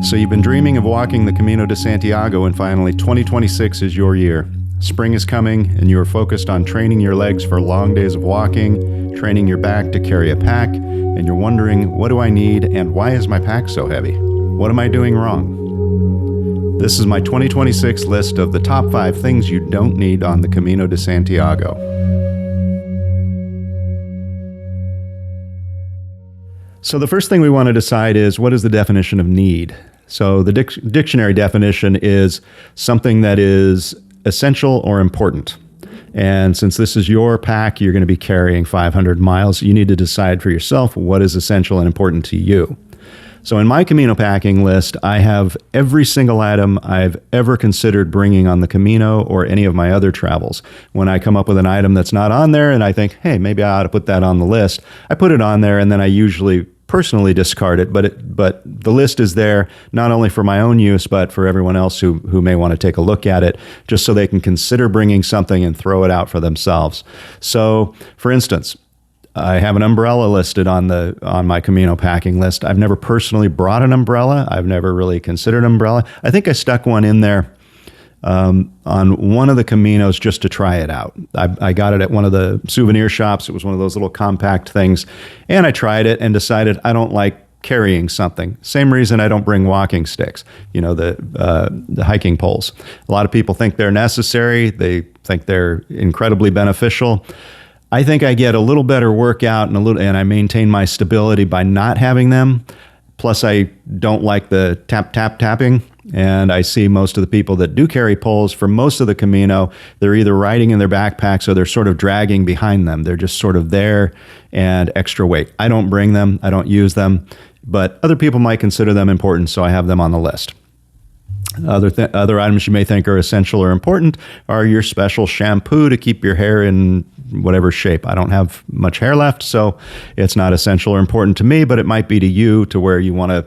So you've been dreaming of walking the Camino de Santiago, and finally 2026 is your year. Spring is coming, and you are focused on training your legs for long days of walking, training your back to carry a pack, and you're wondering, what do I need and why is my pack so heavy? What am I doing wrong? This is my 2026 list of the top 5 things you don't need on the Camino de Santiago. So the first thing we want to decide is, what is the definition of need? So the dictionary definition is something that is essential or important. And since this is your pack, you're going to be carrying 500 miles. You need to decide for yourself what is essential and important to you. So in my Camino packing list, I have every single item I've ever considered bringing on the Camino or any of my other travels. When I come up with an item that's not on there and I think, hey, maybe I ought to put that on the list, I put it on there, and then I usually personally discard it, but the list is there not only for my own use, but for everyone else who may want to take a look at it, just so they can consider bringing something and throw it out for themselves. So, for instance, I have an umbrella listed on my Camino packing list. I've never personally brought an umbrella. I've never really considered an umbrella. I think I stuck one in there on one of the Caminos just to try it out. I got it at one of the souvenir shops. It was one of those little compact things. And I tried it and decided I don't like carrying something. Same reason I don't bring walking sticks, the hiking poles. A lot of people think they're necessary. They think they're incredibly beneficial. I think I get a little better workout and I maintain my stability by not having them. Plus, I don't like the tapping. And I see most of the people that do carry poles for most of the Camino, they're either riding in their backpacks or they're sort of dragging behind them. They're just sort of there and extra weight. I don't bring them. I don't use them. But other people might consider them important, so I have them on the list. Other items you may think are essential or important are your special shampoo to keep your hair in whatever shape. I don't have much hair left, so it's not essential or important to me, but it might be to you, to where you want to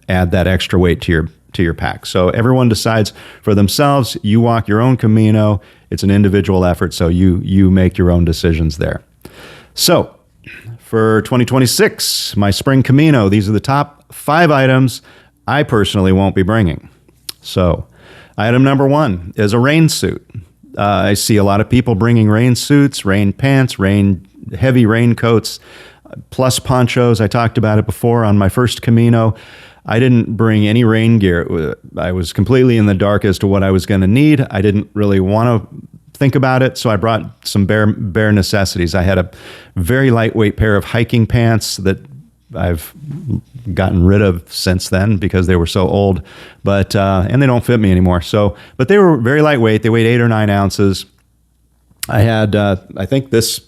add that extra weight to your pack. So everyone decides for themselves. You walk your own Camino. It's an individual effort, so you make your own decisions there. So for 2026, my spring Camino, these are the top 5 items I personally won't be bringing. So item number 1 is a rain suit. I see a lot of people bringing rain suits, rain pants, heavy raincoats, plus ponchos. I talked about it before on my first Camino. I didn't bring any rain gear. I was completely in the dark as to what I was going to need. I didn't really want to think about it, so I brought some bare necessities. I had a very lightweight pair of hiking pants that I've gotten rid of since then because they were so old, but and they don't fit me anymore. But they were very lightweight. They weighed 8 or 9 ounces. I had, I think this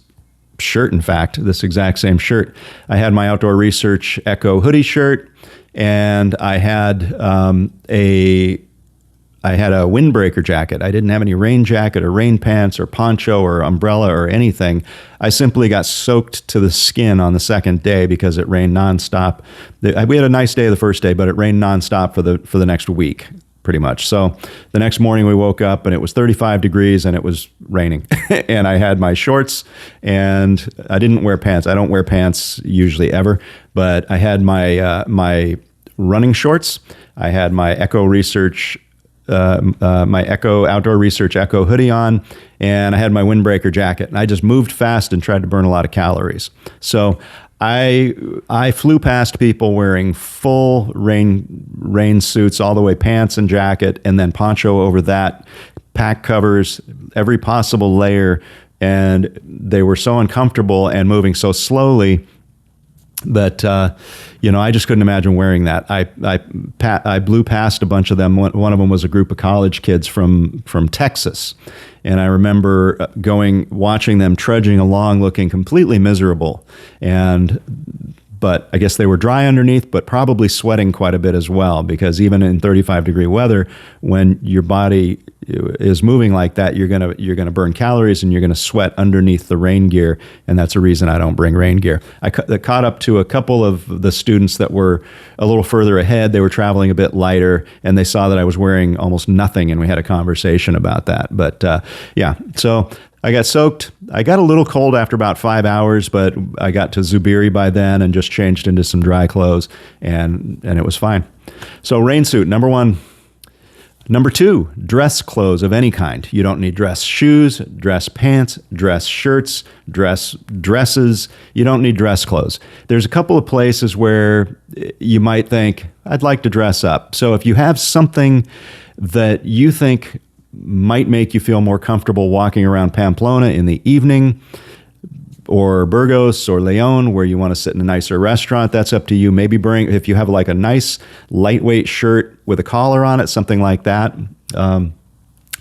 shirt, in fact, this exact same shirt. I had my Outdoor Research Echo hoodie shirt, and I had a windbreaker jacket. I didn't have any rain jacket or rain pants or poncho or umbrella or anything. I simply got soaked to the skin on the second day because it rained nonstop. We had a nice day the first day, but it rained nonstop for the next week, pretty much. So the next morning we woke up and it was 35 degrees and it was raining. And I had my shorts and I didn't wear pants. I don't wear pants usually ever, but I had my running shorts. I had my Echo Research my Outdoor Research Echo hoodie on, and I had my windbreaker jacket. And I just moved fast and tried to burn a lot of calories. So I flew past people wearing full rain suits, all the way pants and jacket, and then poncho over that, pack covers, every possible layer, and they were so uncomfortable and moving so slowly that I just couldn't imagine wearing that. I blew past a bunch of them. One of them was a group of college kids from Texas, and I remember watching them trudging along, looking completely miserable. But I guess they were dry underneath, but probably sweating quite a bit as well, because even in 35-degree weather, when your body is moving like that, you're gonna burn calories and you're gonna sweat underneath the rain gear, and that's a reason I don't bring rain gear. I caught up to a couple of the students that were a little further ahead. They were traveling a bit lighter, and they saw that I was wearing almost nothing, and we had a conversation about that. But so I got soaked. I got a little cold after about 5 hours, but I got to Zubiri by then and just changed into some dry clothes, and it was fine. So rain suit, number one. Number two, dress clothes of any kind. You don't need dress shoes, dress pants, dress shirts, dresses. You don't need dress clothes. There's a couple of places where you might think, I'd like to dress up. So if you have something that you think might make you feel more comfortable walking around Pamplona in the evening, or Burgos or Leon, where you want to sit in a nicer restaurant, that's up to you. Maybe bring, if you have like a nice lightweight shirt with a collar on it, something like that. I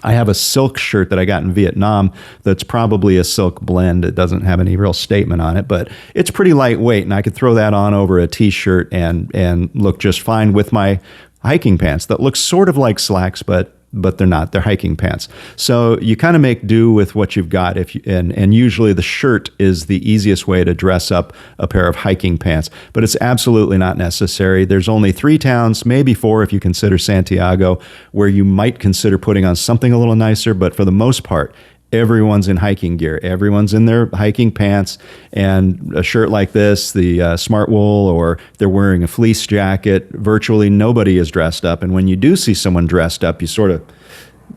have a silk shirt that I got in Vietnam that's probably a silk blend. It doesn't have any real statement on it, but it's pretty lightweight, and I could throw that on over a t-shirt and look just fine with my hiking pants that look sort of like slacks, but they're not. They're hiking pants. So you kind of make do with what you've got. And usually the shirt is the easiest way to dress up a pair of hiking pants. But it's absolutely not necessary. There's only 3 towns, maybe 4 if you consider Santiago, where you might consider putting on something a little nicer. But for the most part, everyone's in hiking gear. Everyone's in their hiking pants and a shirt like this, the smart wool, or they're wearing a fleece jacket. Virtually nobody is dressed up. And when you do see someone dressed up, you sort of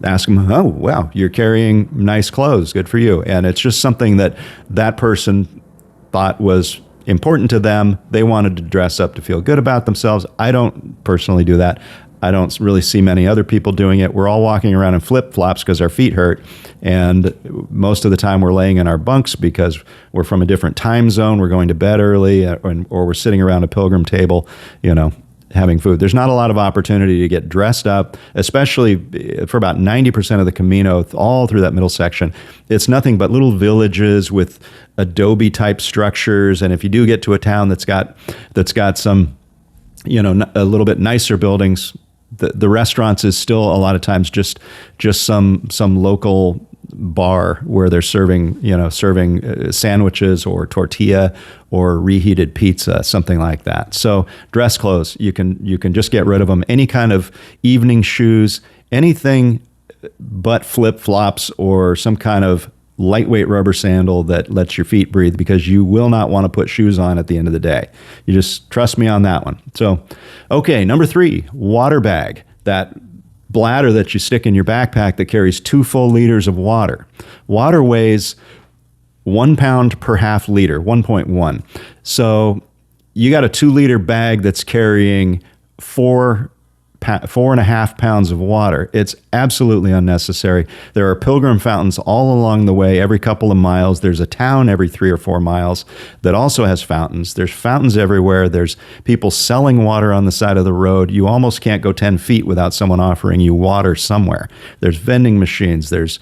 ask them, oh, wow, you're carrying nice clothes. Good for you. And it's just something that person thought was important to them. They wanted to dress up to feel good about themselves. I don't personally do that. I don't really see many other people doing it. We're all walking around in flip-flops because our feet hurt. And most of the time we're laying in our bunks because we're from a different time zone. We're going to bed early, or we're sitting around a pilgrim table, having food. There's not a lot of opportunity to get dressed up, especially for about 90% of the Camino, all through that middle section. It's nothing but little villages with adobe-type structures. And if you do get to a town that's got some, a little bit nicer buildings, the restaurants is still a lot of times just some local bar where they're serving sandwiches or tortilla or reheated pizza, something like that. So dress clothes, you can just get rid of them. Any kind of evening shoes, anything but flip-flops or some kind of lightweight rubber sandal that lets your feet breathe, because you will not want to put shoes on at the end of the day. You just trust me on that one. So, okay, number 3, water bag. That bladder that you stick in your backpack that carries 2 full liters of water. Water weighs 1 pound per half liter, 1.1. So you got a 2-liter bag that's carrying 4.5 pounds of water. It's absolutely unnecessary. There are pilgrim fountains all along the way, every couple of miles. There's a town every 3 or 4 miles that also has fountains. There's fountains everywhere. There's people selling water on the side of the road. You almost can't go 10 feet without someone offering you water somewhere. There's vending machines. There's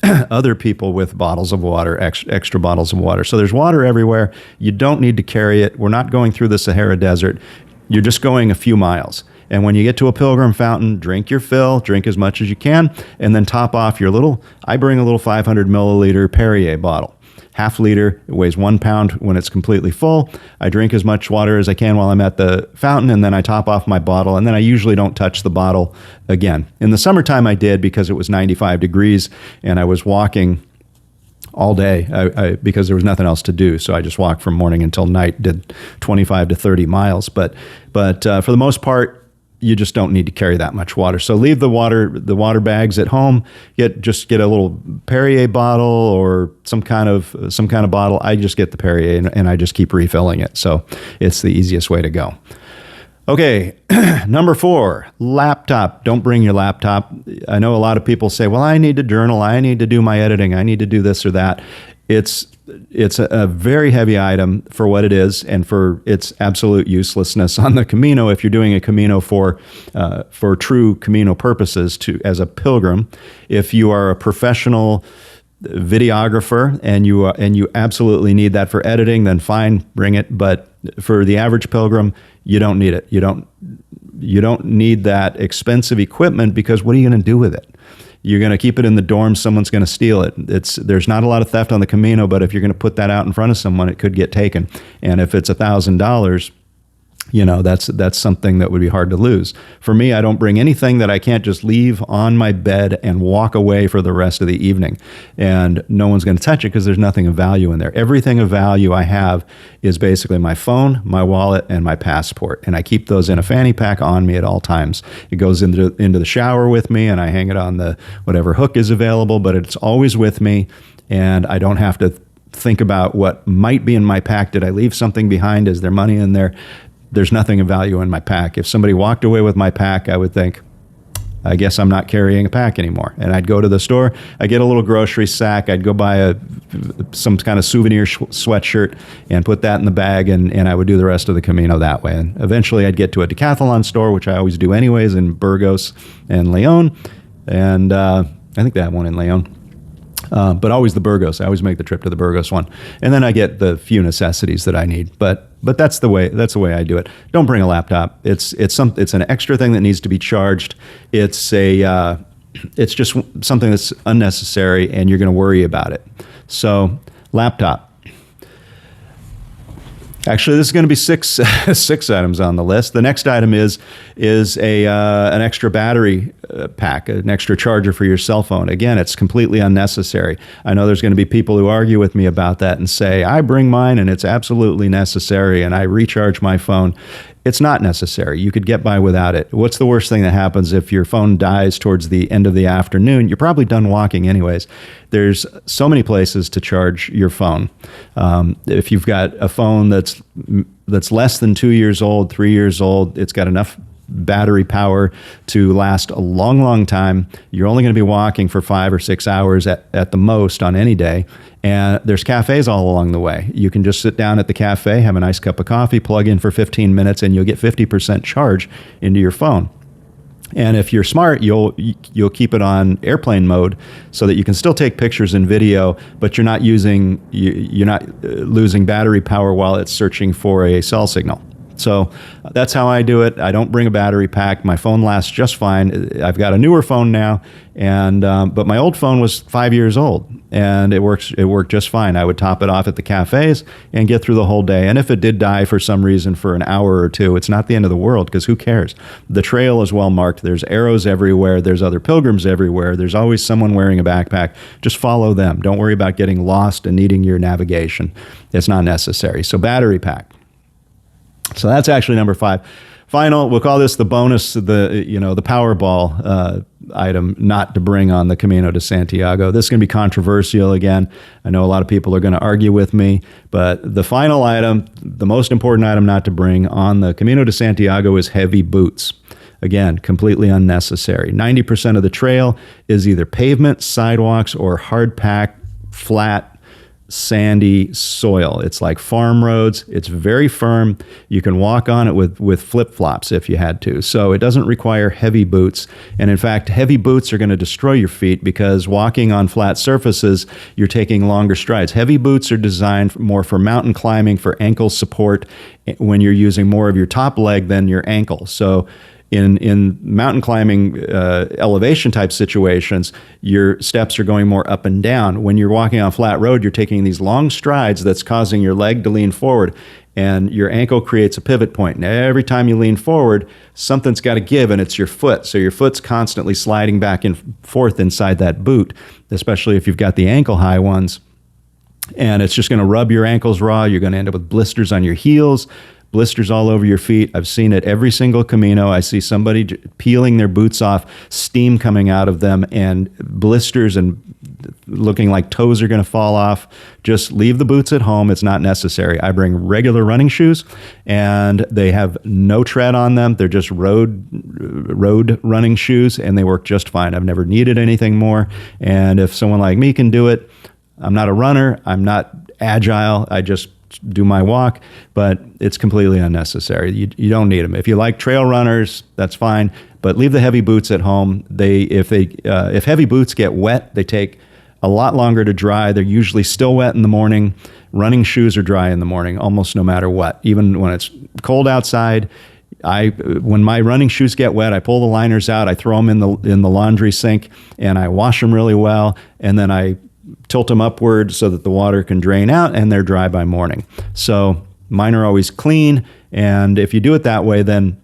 other people with bottles of water, extra bottles of water. So there's water everywhere. You don't need to carry it. We're not going through the Sahara Desert. You're just going a few miles. And when you get to a pilgrim fountain, drink your fill, drink as much as you can, and then top off I bring a little 500 milliliter Perrier bottle. Half liter, it weighs 1 pound when it's completely full. I drink as much water as I can while I'm at the fountain, and then I top off my bottle, and then I usually don't touch the bottle again. In the summertime I did, because it was 95 degrees, and I was walking all day because there was nothing else to do. So I just walked from morning until night, did 25 to 30 miles. But for the most part, you just don't need to carry that much water. So leave the water bags at home. Just get a little Perrier bottle or some kind of bottle. I just get the Perrier and I just keep refilling it. So it's the easiest way to go. Okay, number 4, laptop. Don't bring your laptop. I know a lot of people say, well, I need to journal, I need to do my editing, I need to do this or that. It's a very heavy item for what it is and for its absolute uselessness on the Camino. If you're doing a Camino for true Camino purposes, as a pilgrim, if you are a professional videographer and you absolutely need that for editing, then fine, bring it. But for the average pilgrim, you don't need it. You don't need that expensive equipment, because what are you going to do with it? You're going to keep it in the dorm. Someone's going to steal it. There's not a lot of theft on the Camino, but if you're going to put that out in front of someone, it could get taken. And if it's $1,000, That's something that would be hard to lose. For me, I don't bring anything that I can't just leave on my bed and walk away for the rest of the evening. And no one's going to touch it because there's nothing of value in there. Everything of value I have is basically my phone, my wallet, and my passport. And I keep those in a fanny pack on me at all times. It goes into the shower with me, and I hang it on the whatever hook is available, but it's always with me, and I don't have to think about what might be in my pack. Did I leave something behind? Is there money in there? There's nothing of value in my pack. If somebody walked away with my pack, I would think, I guess I'm not carrying a pack anymore. And I'd go to the store, I'd get a little grocery sack, I'd go buy some kind of souvenir sweatshirt and put that in the bag, and I would do the rest of the Camino that way. And eventually I'd get to a decathlon store, which I always do anyways, in Burgos and Leon. And I think they have one in Leon. But always the Burgos. I always make the trip to the Burgos one, and then I get the few necessities that I need. But that's the way I do it. Don't bring a laptop. It's an extra thing that needs to be charged. It's just something that's unnecessary, and you're going to worry about it. So laptop. Actually, this is going to be six items on the list. The next item is an extra battery pack, an extra charger for your cell phone. Again, it's completely unnecessary. I know there's going to be people who argue with me about that and say, I bring mine and it's absolutely necessary, and I recharge my phone. It's not necessary. You could get by without it. What's the worst thing that happens if your phone dies towards the end of the afternoon? You're probably done walking anyways. There's so many places to charge your phone. If you've got a phone that's less than 2 years old, 3 years old, it's got enough battery power to last a long, long time. You're only going to be walking for 5 or 6 hours at the most on any day. And there's cafes all along the way. You can just sit down at the cafe, have a nice cup of coffee, plug in for 15 minutes, and you'll get 50% charge into your phone. And if you're smart, you'll keep it on airplane mode so that you can still take pictures and video, but you're not losing battery power while it's searching for a cell signal. So that's how I do it. I don't bring a battery pack. My phone lasts just fine. I've got a newer phone now, and but my old phone was 5 years old, and it worked just fine. I would top it off at the cafes and get through the whole day. And if it did die for some reason for an hour or two, it's not the end of the world, because who cares? The trail is well marked. There's arrows everywhere. There's other pilgrims everywhere. There's always someone wearing a backpack. Just follow them. Don't worry about getting lost and needing your navigation. It's not necessary. So battery pack. So that's actually number 5. Final, we'll call this the bonus, the Powerball item not to bring on the Camino de Santiago. This is going to be controversial again. I know a lot of people are going to argue with me, but the final item, the most important item not to bring on the Camino de Santiago is heavy boots. Again, completely unnecessary. 90% of the trail is either pavement, sidewalks, or hard-packed, flat, sandy soil. It's like farm roads. It's very firm. You can walk on it with flip-flops if you had to. So it doesn't require heavy boots. And in fact, heavy boots are going to destroy your feet, because walking on flat surfaces, you're taking longer strides. Heavy boots are designed more for mountain climbing, for ankle support, when you're using more of your top leg than your ankle. So in mountain climbing elevation type situations, your steps are going more up and down. When you're walking on flat road, you're taking these long strides that's causing your leg to lean forward, and your ankle creates a pivot point. And every time you lean forward, something's got to give, and it's your foot. So your foot's constantly sliding back and forth inside that boot, especially if you've got the ankle high ones. And it's just going to rub your ankles raw. You're going to end up with blisters on your heels, blisters all over your feet. I've seen it every single Camino. I see somebody peeling their boots off, steam coming out of them, and blisters, and looking like toes are going to fall off. Just leave the boots at home. It's not necessary. I bring regular running shoes, and they have no tread on them. They're just road running shoes, and they work just fine. I've never needed anything more. And if someone like me can do it, I'm not a runner. I'm not agile. I just do my walk, but it's completely unnecessary. You don't need them. If you like trail runners, that's fine, but leave the heavy boots at home. If heavy boots get wet, they take a lot longer to dry. They're usually still wet in the morning. Running shoes are dry in the morning, almost no matter what. Even when it's cold outside, when my running shoes get wet, I pull the liners out, I throw them in the laundry sink, and I wash them really well, and then I tilt them upward so that the water can drain out, and they're dry by morning. So mine are always clean, And if you do it that way, then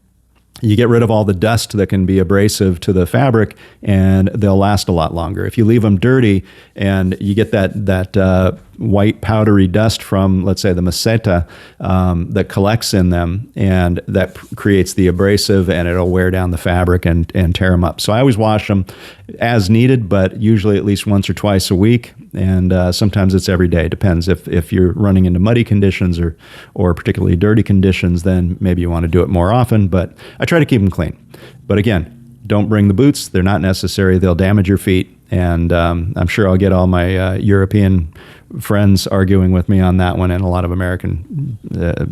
you get rid of all the dust that can be abrasive to the fabric, and they'll last a lot longer. If you leave them dirty and you get that white powdery dust from, let's say, the maceta that collects in them, and that creates the abrasive, and it'll wear down the fabric and tear them up. So I always wash them as needed, but usually at least once or twice a week, and sometimes it's every day. Depends. If you're running into muddy conditions or particularly dirty conditions, then maybe you want to do it more often, but I try to keep them clean. But again, don't bring the boots. They're not necessary. They'll damage your feet. And I'm sure I'll get all my European friends arguing with me on that one, and a lot of American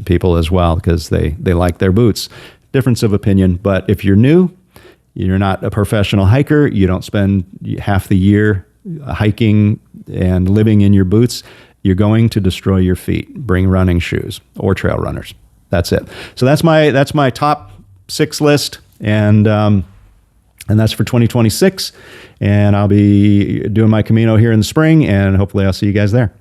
people as well, because they like their boots. Difference of opinion. But if you're new, you're not a professional hiker, you don't spend half the year hiking and living in your boots, you're going to destroy your feet. Bring running shoes or trail runners. That's it. So that's my top 6 list, and that's for 2026. And I'll be doing my Camino here in the spring, and hopefully I'll see you guys there.